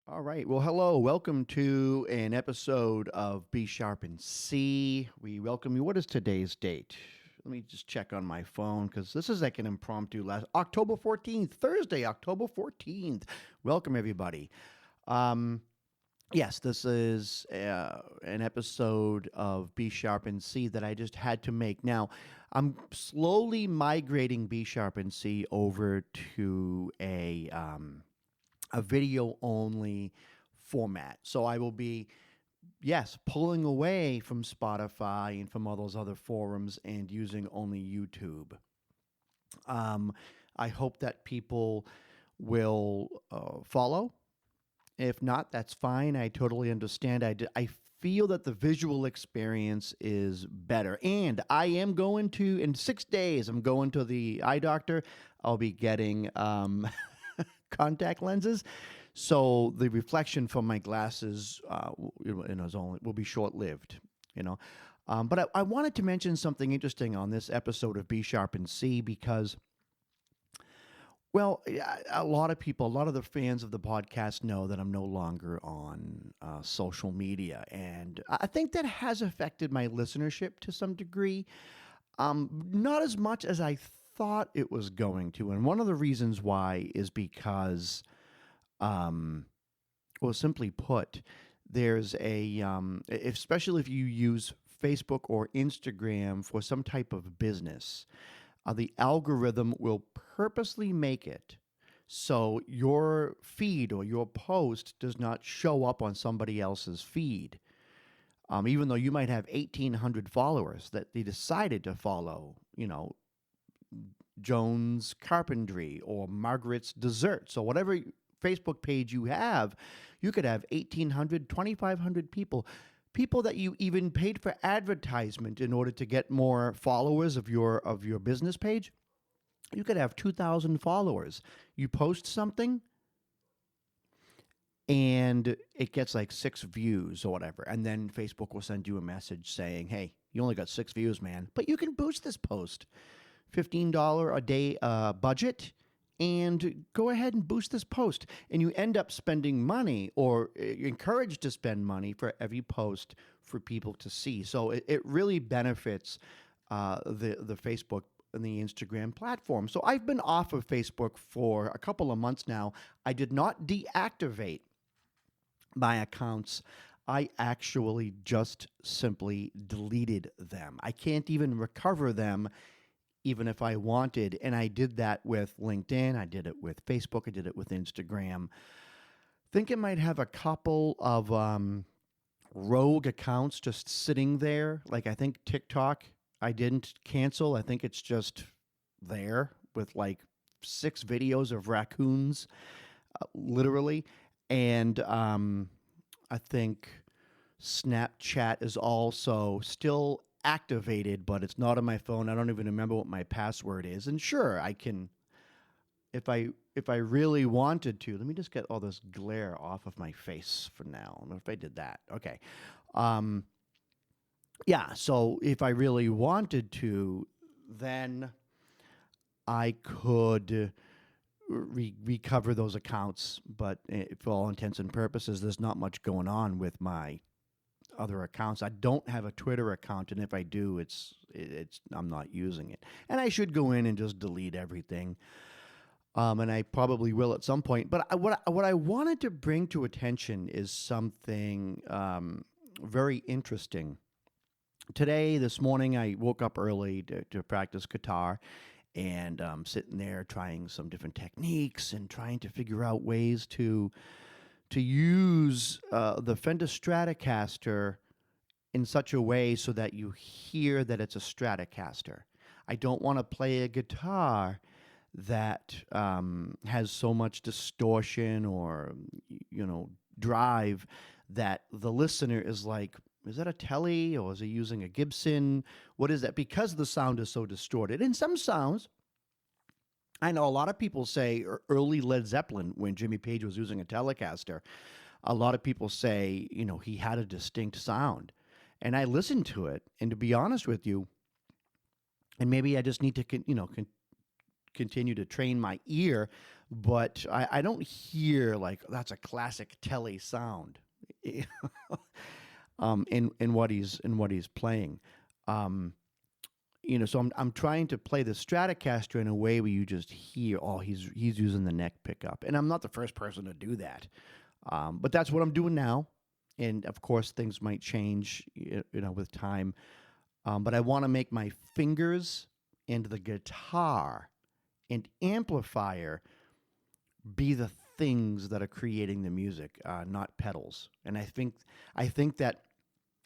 All right. Well, hello. Welcome to an episode of B Sharp and C. We welcome you. What is today's date? Let me just check on my phone because this is like an impromptu last October 14th, Thursday, October 14th. Welcome, everybody. Um, yes, this is an episode of B Sharp and C that I just had to make. Now, I'm slowly migrating B Sharp and C over to a video only format. So I will be, yes, pulling away from Spotify and from all those other forums and using only YouTube. Um, I hope that people will follow. If not, that's fine. I totally understand. I feel that the visual experience is better. And I am going to, in 6 days, I'm going to the eye doctor. I'll be getting contact lenses. So the reflection from my glasses, is only will be short lived. You know, but I wanted to mention something interesting on this episode of B Sharp and C because, well, a lot of people, a lot of the fans of the podcast know that I'm no longer on social media, and I think that has affected my listenership to some degree. Not as much as I thought it was going to, and one of the reasons why is because um, well, simply put, there's especially if you use Facebook or Instagram for some type of business, the algorithm will purposely make it so your feed or your post does not show up on somebody else's feed. Even though you might have 1,800 followers that they decided to follow, Jones Carpentry or Margaret's Desserts or whatever Facebook page you have, you could have 1,800, 2,500 people, people that you even paid for advertisement in order to get more followers of your business page. You could have 2,000 followers. You post something and it gets like 6 views or whatever. And then Facebook will send you a message saying, hey, you only got 6 views, man, but you can boost this post. $15 a day budget and go ahead and boost this post. And you end up spending money or encouraged to spend money for every post for people to see. So it really benefits the Facebook and the Instagram platform. So I've been off of Facebook for a couple of months now. I did not deactivate my accounts. I actually just simply deleted them. I can't even recover them even if I wanted. And I did that with LinkedIn. I did it with Facebook. I did it with Instagram. Think it might have a couple of rogue accounts just sitting there. Like I think TikTok, I didn't cancel. I think it's just there with like 6 videos of raccoons, literally. And I think Snapchat is also still activated, but it's not on my phone. I don't even remember what my password is. And sure, I can if I really wanted to. Let me just get all this glare off of my face for now. I don't know if I did that. Okay. Um yeah, so if I really wanted to, then I could recover those accounts, but for all intents and purposes, there's not much going on with my other accounts. I don't have a Twitter account, and if I do, it's I'm not using it. And I should go in and just delete everything. And I probably will at some point. But what I wanted to bring to attention is something very interesting. Today, this morning, I woke up early to practice guitar, and sitting there trying some different techniques and trying to figure out ways to use the Fender Stratocaster in such a way so that you hear that it's a Stratocaster. I don't want to play a guitar that has so much distortion or drive that the listener is like, is that a Tele or is he using a Gibson? What is that? Because the sound is so distorted. And some sounds, I know a lot of people say early Led Zeppelin, when Jimmy Page was using a Telecaster, a lot of people say, he had a distinct sound. And I listened to it, and to be honest with you, and maybe I just need to, continue to train my ear, but I don't hear like that's a classic Telly sound in what he's playing. Um, so I'm trying to play the Stratocaster in a way where you just hear, oh, he's using the neck pickup, and I'm not the first person to do that, but that's what I'm doing now, and of course things might change, with time. But I want to make my fingers and the guitar and amplifier be the things that are creating the music, not pedals. And I think that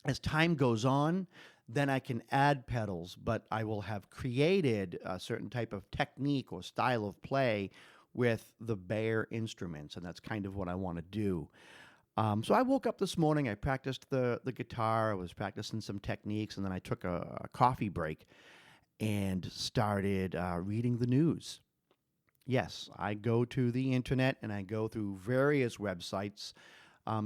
as time goes on, then I can add pedals, but I will have created a certain type of technique or style of play with the bare instruments, and that's kind of what I want to do. So I woke up this morning. I practiced the guitar. I was practicing some techniques, and then I took a coffee break and started reading the news. Yes, I go to the internet and I go through various websites.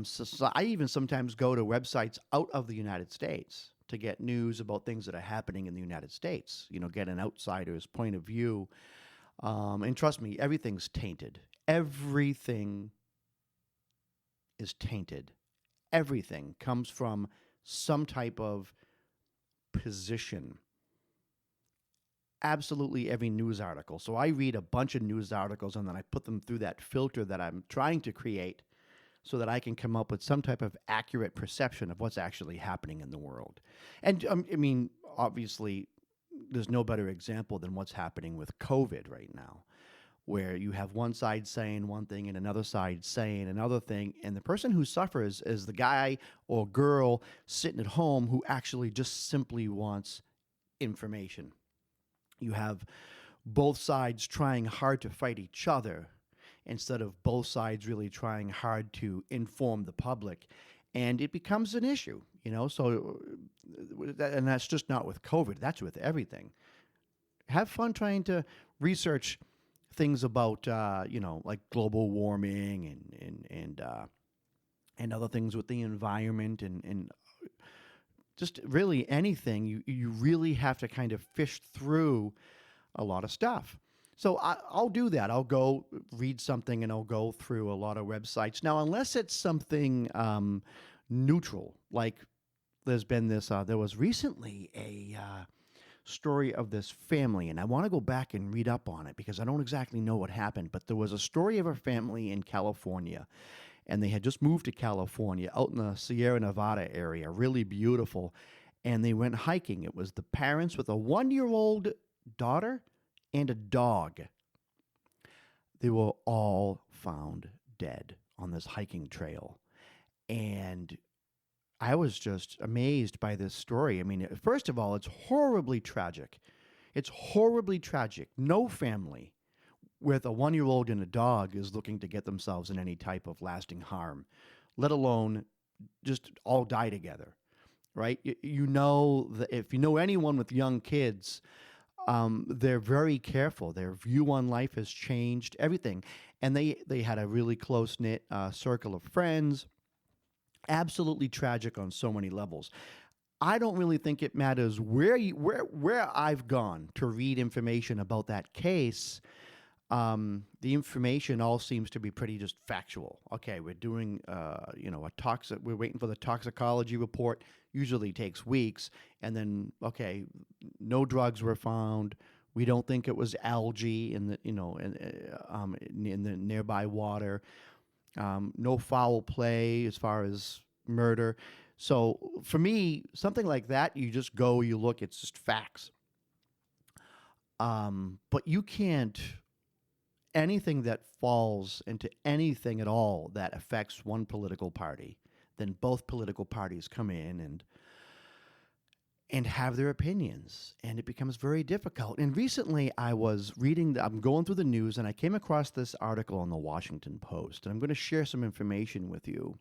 So I even sometimes go to websites out of the United States to get news about things that are happening in the United States. Get an outsider's point of view. And trust me, everything's tainted. Everything is tainted. Everything comes from some type of position. Absolutely every news article. So I read a bunch of news articles and then I put them through that filter that I'm trying to create so that I can come up with some type of accurate perception of what's actually happening in the world. And I mean, obviously, there's no better example than what's happening with COVID right now, where you have one side saying one thing and another side saying another thing. And the person who suffers is the guy or girl sitting at home who actually just simply wants information. You have both sides trying hard to fight each other instead of both sides really trying hard to inform the public. And it becomes an issue, So, and that's just not with COVID, that's with everything. Have fun trying to research things about, like global warming and other things with the environment and just really anything. You really have to kind of fish through a lot of stuff. So I'll do that. I'll go read something and I'll go through a lot of websites. Now, unless it's something neutral, like there was recently a story of this family, and I want to go back and read up on it because I don't exactly know what happened, but there was a story of a family in California, and they had just moved to California out in the Sierra Nevada area, really beautiful, and they went hiking. It was the parents with a 1-year-old daughter and a dog. They were all found dead on this hiking trail. And I was just amazed by this story. I mean, first of all, it's horribly tragic. It's horribly tragic. No family with a 1-year-old and a dog is looking to get themselves in any type of lasting harm, let alone just all die together, right? You know, if you know anyone with young kids, they're very careful. Their view on life has changed, everything. And they had a really close-knit circle of friends. Absolutely tragic on so many levels. I don't really think it matters where I've gone to read information about that case. The information all seems to be pretty just factual. Okay, we're doing, we're waiting for the toxicology report. Usually takes weeks, and then no drugs were found. We don't think it was algae in the nearby water. No foul play as far as murder. So for me, something like that, you just go, you look, it's just facts. But you can't, anything that falls into anything at all that affects one political party, then both political parties come in and have their opinions, and it becomes very difficult. And recently I'm going through the news, and I came across this article on the Washington Post, and I'm going to share some information with you.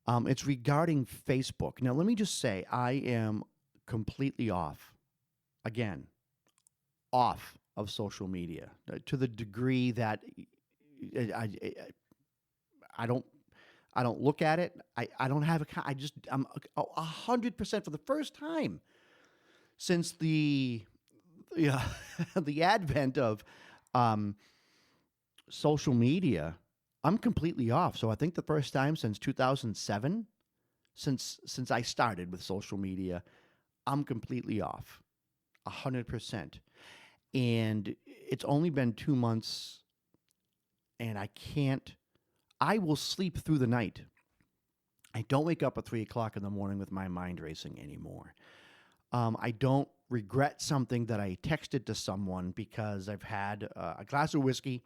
It's regarding Facebook. Now, let me just say, I am completely off of social media to the degree that I don't look at it. I don't have I'm 100% for the first time since the the advent of Um, Social media, I'm completely off. So I think the first time since 2007, since I started with social media, I'm completely off, 100%. And it's only been 2 months, and I can't. I will sleep through the night. I don't wake up at 3 o'clock in the morning with my mind racing anymore. I don't regret something that I texted to someone because I've had a glass of whiskey.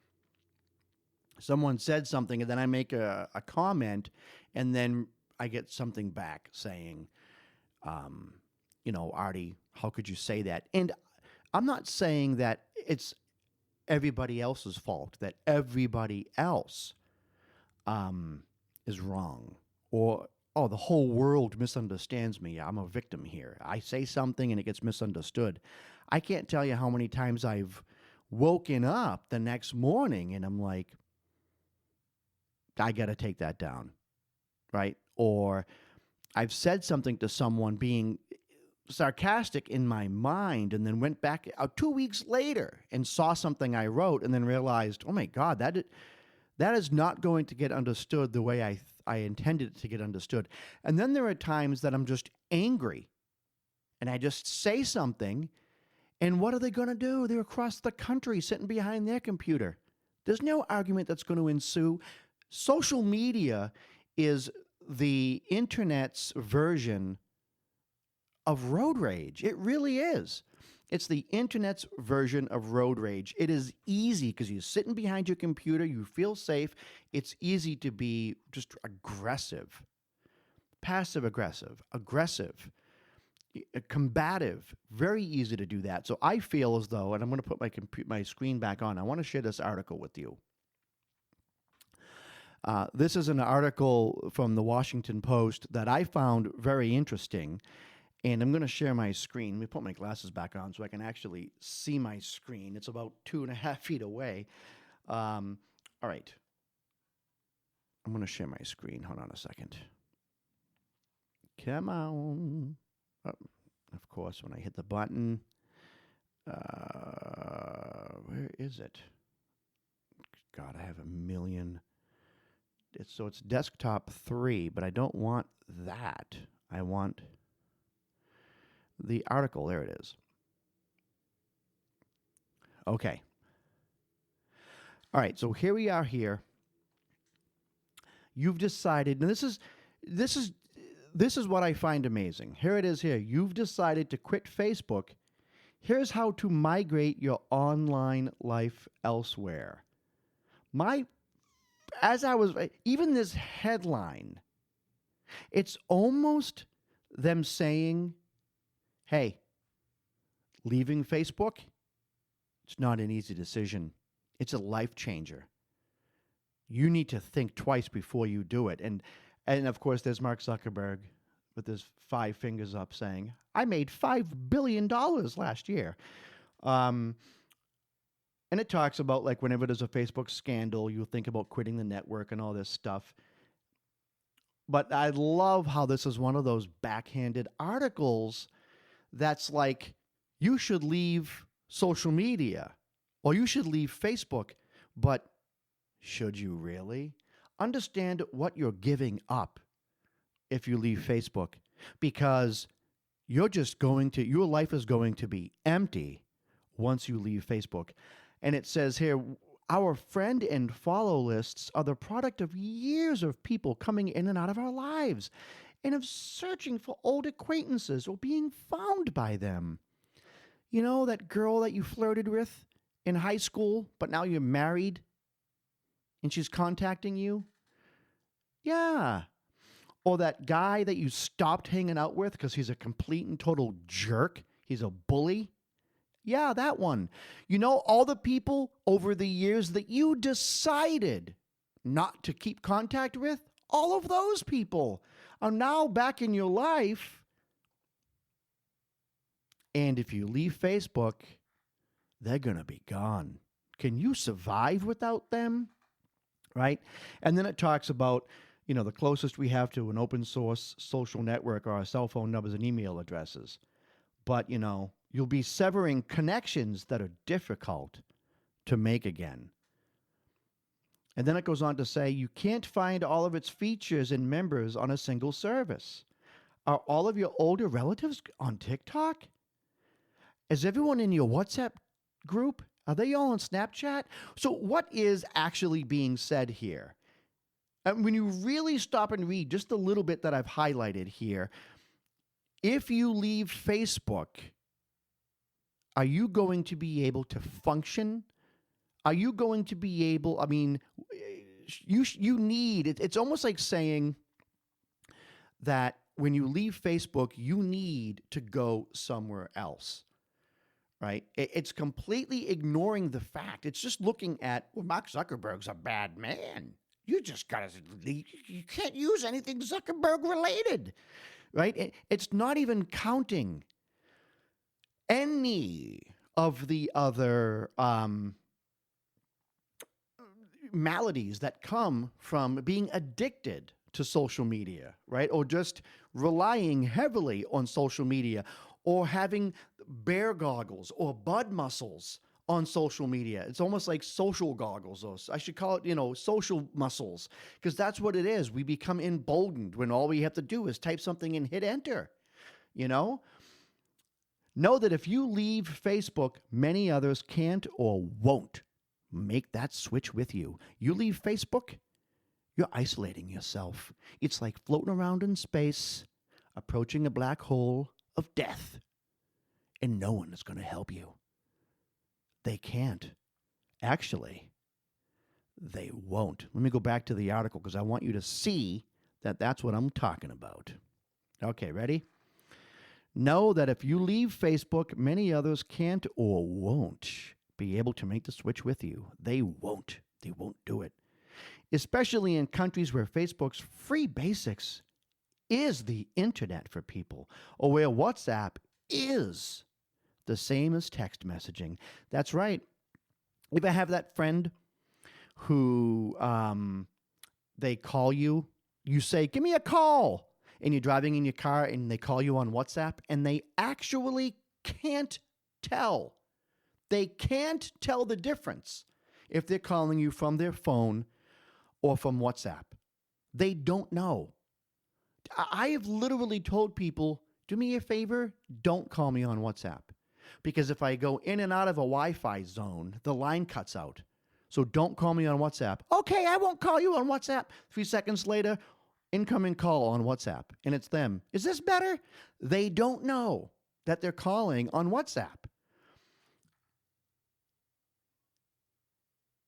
Someone said something, and then I make a comment, and then I get something back saying, um, Artie, how could you say that? And I'm not saying that it's everybody else's fault, that everybody else um, is wrong, or oh, the whole world misunderstands me. I'm a victim here. I say something and it gets misunderstood. I can't tell you how many times I've woken up the next morning and I'm like, I got to take that down, right? Or I've said something to someone being sarcastic in my mind and then went back 2 weeks later and saw something I wrote and then realized, oh my God, that is not going to get understood the way I intended it to get understood. And then there are times that I'm just angry and I just say something, and what are they going to do? They're across the country sitting behind their computer. There's no argument that's going to ensue. Social media is the internet's version of road rage. It really is. It's the internet's version of road rage. It is easy because you're sitting behind your computer, you feel safe. It's easy to be just aggressive, passive aggressive, combative. Very easy to do that. So I feel as though, and I'm going to put my screen back on. I want to share this article with you. This is an article from the Washington Post that I found very interesting. And I'm going to share my screen. Let me put my glasses back on so I can actually see my screen. It's about 2.5 feet away. All right. I'm going to share my screen. Hold on a second. Come on. Oh, of course, when I hit the button. Where is it? God, I have a million. It's desktop 3, but I don't want that. I want the article. There it is. Okay. All right, so here we are here. You've decided, and this is what I find amazing. Here it is here. You've decided to quit Facebook. Here's how to migrate your online life elsewhere. Even this headline, it's almost them saying, hey, leaving Facebook, it's not an easy decision. It's a life changer. You need to think twice before you do it. And of course, there's Mark Zuckerberg with his 5 fingers up saying, I made $5 billion last year. And it talks about, like, whenever there's a Facebook scandal, you think about quitting the network and all this stuff. But I love how this is one of those backhanded articles that's like, you should leave social media or you should leave Facebook. But should you really? Understand what you're giving up if you leave Facebook, because your life is going to be empty once you leave Facebook. And it says here, our friend and follow lists are the product of years of people coming in and out of our lives and of searching for old acquaintances or being found by them. You know, that girl that you flirted with in high school, but now you're married and she's contacting you? Yeah. Or that guy that you stopped hanging out with because he's a complete and total jerk. He's a bully. Yeah, that one. You know, all the people over the years that you decided not to keep contact with, all of those people are now back in your life. And if you leave Facebook, they're going to be gone. Can you survive without them? Right? And then it talks about, the closest we have to an open source social network are our cell phone numbers and email addresses. But, you'll be severing connections that are difficult to make again. And then it goes on to say, you can't find all of its features and members on a single service. Are all of your older relatives on TikTok? Is everyone in your WhatsApp group? Are they all on Snapchat? So what is actually being said here? And when you really stop and read just a little bit that I've highlighted here, if you leave Facebook, are you going to be able to function? Are you going to be able, I mean, you need, it's almost like saying that when you leave Facebook, you need to go somewhere else, right? It's completely ignoring the fact. It's just looking at, well, Mark Zuckerberg's a bad man. You just got to, you can't use anything Zuckerberg related, right? It's not even counting any of the other maladies that come from being addicted to social media, right? Or just relying heavily on social media, or having bear goggles or bud muscles on social media. It's almost like social goggles, or I should call it, social muscles, because that's what it is. We become emboldened when all we have to do is type something and hit enter, Know that if you leave Facebook, many others can't or won't make that switch with you. You leave Facebook, you're isolating yourself. It's like floating around in space, approaching a black hole of death, and no one is going to help you. They can't. Actually, they won't. Let me go back to the article because I want you to see that that's what I'm talking about. Okay, ready? Know that if you leave Facebook, many others can't or won't be able to make the switch with you. They won't. They won't do it. Especially in countries where Facebook's free basics is the internet for people, or where WhatsApp is the same as text messaging. That's right. If I have that friend who they call you, you say, give me a call, and you're driving in your car and they call you on WhatsApp, and they actually can't tell. They can't tell the difference if they're calling you from their phone or from WhatsApp. They don't know. I have literally told people, do me a favor, don't call me on WhatsApp. Because if I go in and out of a Wi-Fi zone, the line cuts out. So don't call me on WhatsApp. Okay, I won't call you on WhatsApp. 3 seconds later, incoming call on WhatsApp. And it's them. Is this better? They don't know that they're calling on WhatsApp.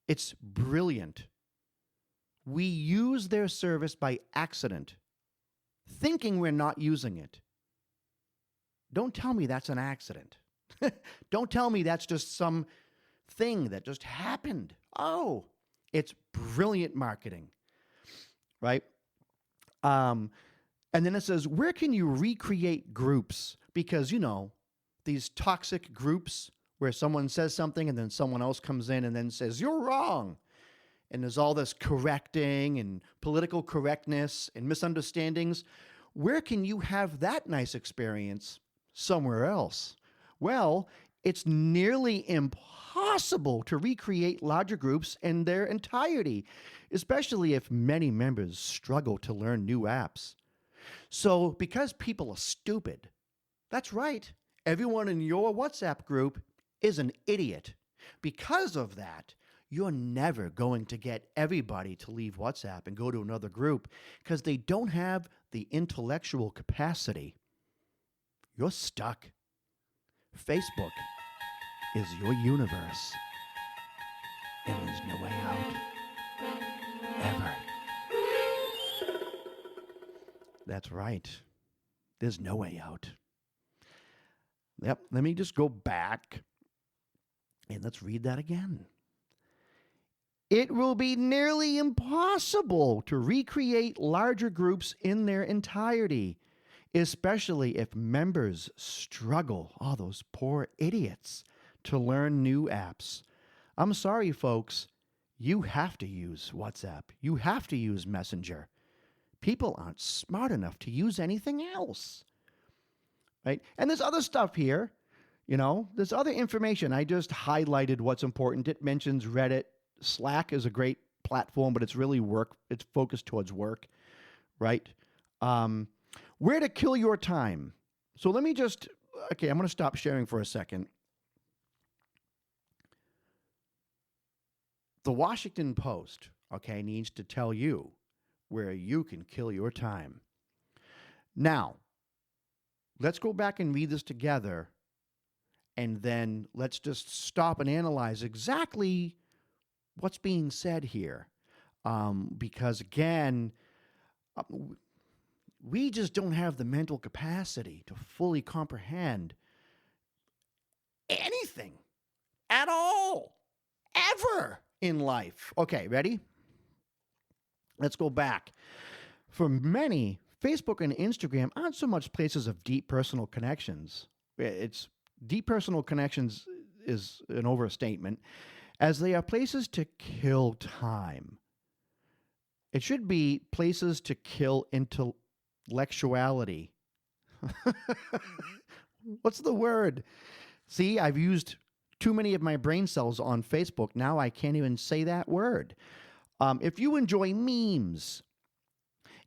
It's brilliant. We use their service by accident, thinking we're not using it. Don't tell me that's an accident. Don't tell me that's just some thing that just happened. Oh, it's brilliant marketing, right? And then it says, where can you recreate groups? Because, these toxic groups where someone says something and then someone else comes in and then says, you're wrong. And there's all this correcting and political correctness and misunderstandings. Where can you have that nice experience somewhere else? Well, it's nearly impossible to recreate larger groups in their entirety, especially if many members struggle to learn new apps. So, because people are stupid, that's right, everyone in your WhatsApp group is an idiot. Because of that, you're never going to get everybody to leave WhatsApp and go to another group because they don't have the intellectual capacity. You're stuck. Facebook is your universe, and there's no way out. Ever. That's right. There's no way out. Yep, let me just go back and let's read that again. It will be nearly impossible to recreate larger groups in their entirety, especially if members struggle, those poor idiots, to learn new apps. I'm sorry, folks. You have to use WhatsApp. You have to use Messenger. People aren't smart enough to use anything else, right? And there's other stuff here. There's other information. I just highlighted what's important. It mentions Reddit. Slack is a great platform, but it's really work. It's focused towards work, right? Where to kill your time. So let me okay, I'm going to stop sharing for a second. The Washington Post, okay, needs to tell you where you can kill your time. Now, let's go back and read this together, and then let's just stop and analyze exactly what's being said here. Because, again, we just don't have the mental capacity to fully comprehend anything at all, ever in life. Okay, ready? Let's go back. For many, Facebook and Instagram aren't so much places of deep personal connections. It's deep personal connections is an overstatement, as they are places to kill time. It should be places to kill intellectuality. What's the word? See, I've used too many of my brain cells on Facebook. Now I can't even say that word. If you enjoy memes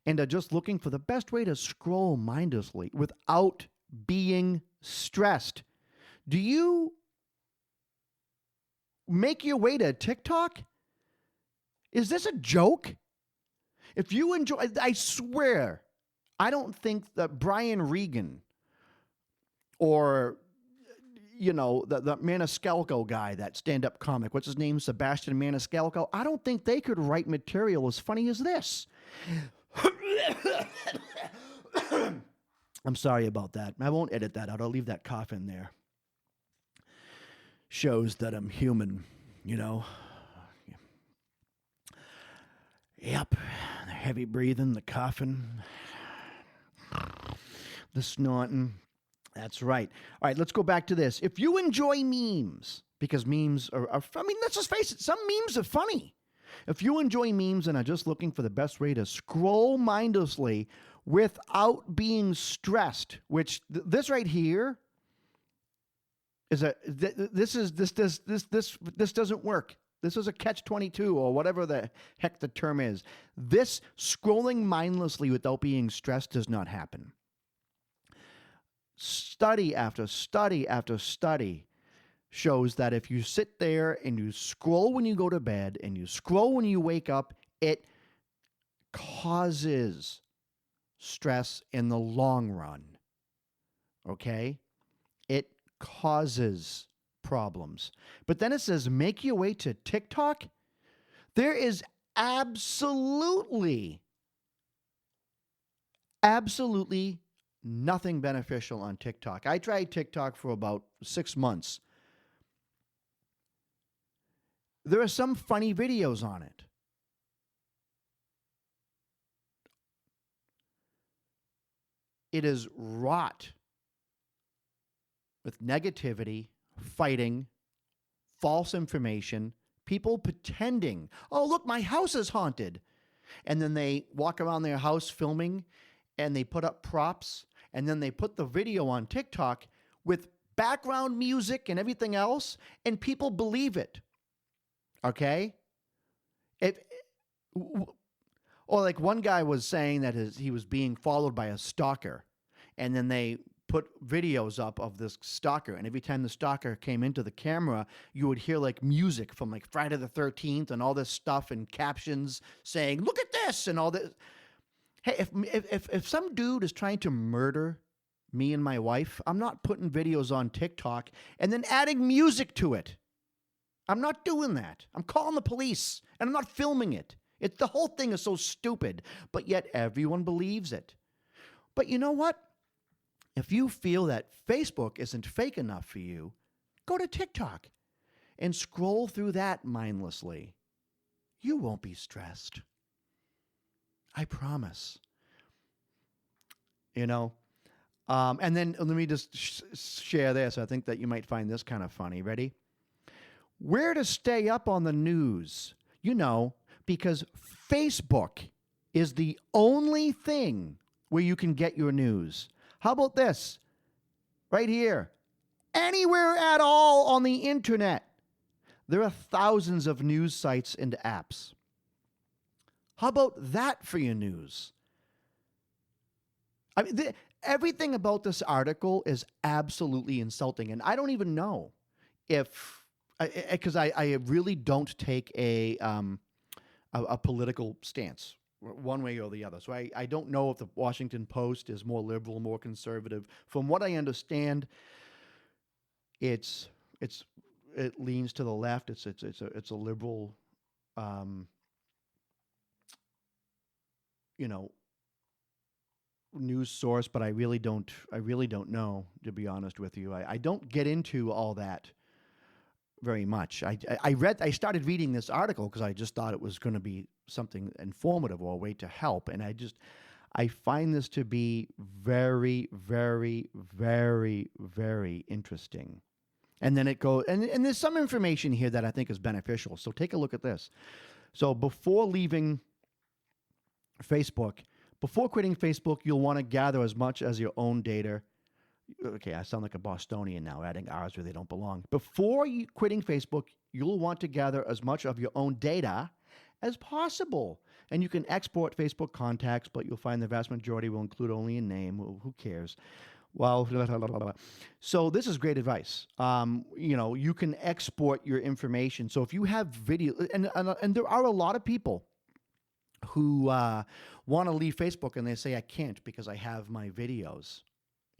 and are just looking for the best way to scroll mindlessly without being stressed, do you make your way to TikTok? Is this a joke? If you enjoy, I swear, I don't think that Brian Regan or, the Maniscalco guy, that stand-up comic, what's his name, Sebastian Maniscalco, I don't think they could write material as funny as this. I'm sorry about that. I won't edit that out. I'll leave that cough in there. Shows that I'm human, Yep. The heavy breathing, the coughing, the snorting. That's right. All right, let's go back to this. If you enjoy memes, because memes are let's just face it, some memes are funny. If you enjoy memes and are just looking for the best way to scroll mindlessly without being stressed, which this right here is this doesn't work. This is a catch-22 or whatever the heck the term is. This scrolling mindlessly without being stressed does not happen. Study after study after study shows that if you sit there and you scroll when you go to bed and you scroll when you wake up, it causes stress in the long run. Okay? It causes problems. But then it says, make your way to TikTok. There is absolutely nothing beneficial on TikTok. I tried TikTok for about 6 months. There are some funny videos on it. It is wrought with negativity, fighting, false information, people pretending, oh, look, my house is haunted. And then they walk around their house filming, and they put up props, and then they put the video on TikTok with background music and everything else, and people believe it. Okay? Or like one guy was saying that he was being followed by a stalker, and then they put videos up of this stalker, and every time the stalker came into the camera, you would hear like music from like Friday the 13th and all this stuff and captions saying, look at this and all this. Hey, if some dude is trying to murder me and my wife, I'm not putting videos on TikTok and then adding music to it. I'm not doing that. I'm calling the police, and I'm not filming it. The whole thing is so stupid, but yet everyone believes it. But you know what? If you feel that Facebook isn't fake enough for you, go to TikTok and scroll through that mindlessly. You won't be stressed. I promise. And then let me just share this. I think that you might find this kind of funny. Ready? Where to stay up on the news. Because Facebook is the only thing where you can get your news. How about this? Right here. Anywhere at all on the internet, there are thousands of news sites and apps. How about that for your news? I mean, everything about this article is absolutely insulting, and I don't even know if, because I really don't take a political stance one way or the other. So I don't know if the Washington Post is more liberal, more conservative. From what I understand, it leans to the left. It's a liberal, you know, news source, but I really don't know, to be honest with you. I don't get into all that very much. I started reading this article because I just thought it was going to be something informative or a way to help, and I find this to be very, very, very, very interesting. And then it goes, and there's some information here that I think is beneficial. So take a look at this. So before leaving Facebook, before quitting Facebook, you'll want to gather as much as your own data. Okay, I sound like a Bostonian now, adding R's where they don't belong. Before quitting Facebook, you'll want to gather as much of your own data as possible. And you can export Facebook contacts, but you'll find the vast majority will include only a name. Well, who cares? Well, so this is great advice. You can export your information. So if you have video, and there are a lot of people who want to leave Facebook and they say, I can't because I have my videos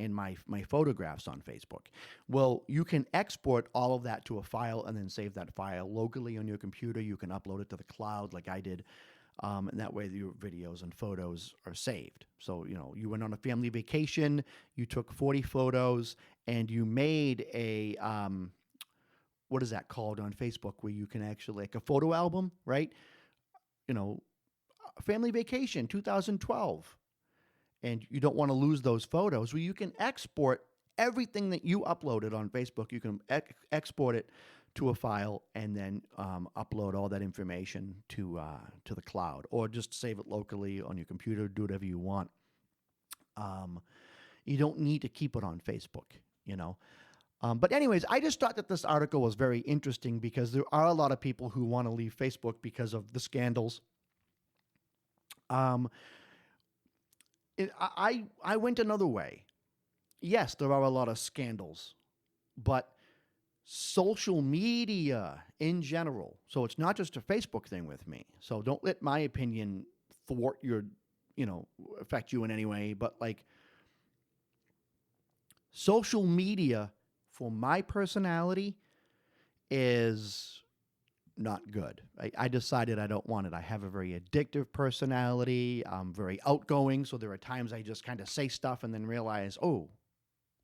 and my photographs on Facebook. Well, you can export all of that to a file and then save that file locally on your computer. You can upload it to the cloud like I did. And that way your videos and photos are saved. So, you went on a family vacation, you took 40 photos, and you made a, what is that called on Facebook, where you can actually, like a photo album, right? Family vacation 2012. And you don't want to lose those photos. Well, you can export everything that you uploaded on Facebook. You can export it to a file and then upload all that information to the cloud, or just save it locally on your computer. Do whatever you want. You don't need to keep it on Facebook, But anyways, I just thought that this article was very interesting because there are a lot of people who want to leave Facebook because of the scandals. I went another way. Yes, there are a lot of scandals, but social media in general. So it's not just a Facebook thing with me. So don't let my opinion thwart your, affect you in any way. But like social media for my personality is not good. I decided I don't want it. I have a very addictive personality. I'm very outgoing. So there are times I just kind of say stuff and then realize, oh,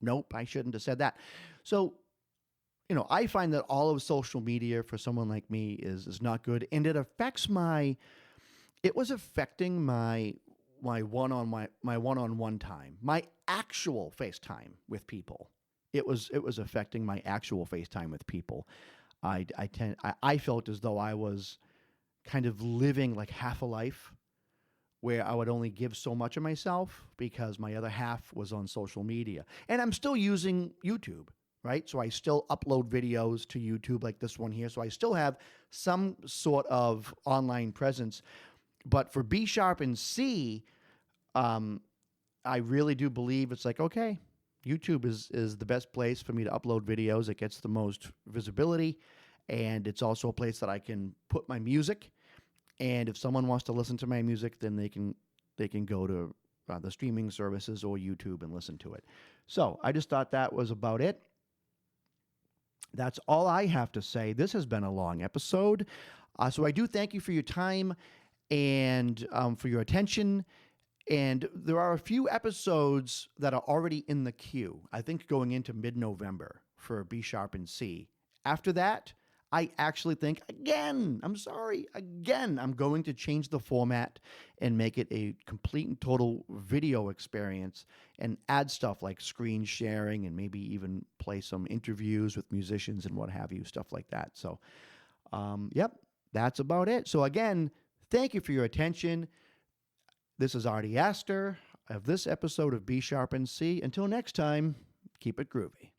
nope, I shouldn't have said that. So, I find that all of social media for someone like me is not good. And it was affecting my one-on-one time, my actual FaceTime with people. It was affecting my actual FaceTime with people. I felt as though I was kind of living like half a life where I would only give so much of myself because my other half was on social media. And I'm still using YouTube, right? So I still upload videos to YouTube like this one here. So I still have some sort of online presence. But for B Sharp and C, I really do believe it's like, okay, YouTube is the best place for me to upload videos. It gets the most visibility, and it's also a place that I can put my music. And if someone wants to listen to my music, then they can go to the streaming services or YouTube and listen to it. So I just thought that was about it. That's all I have to say. This has been a long episode. So I do thank you for your time and for your attention. And there are a few episodes that are already in the queue, I think going into mid-November for B Sharp and C. After that, I actually think, again, I'm going to change the format and make it a complete and total video experience and add stuff like screen sharing and maybe even play some interviews with musicians and what have you, stuff like that. So, yep, that's about it. So again, thank you for your attention. This is Artie Astor of this episode of B Sharp and C. Until next time, keep it groovy.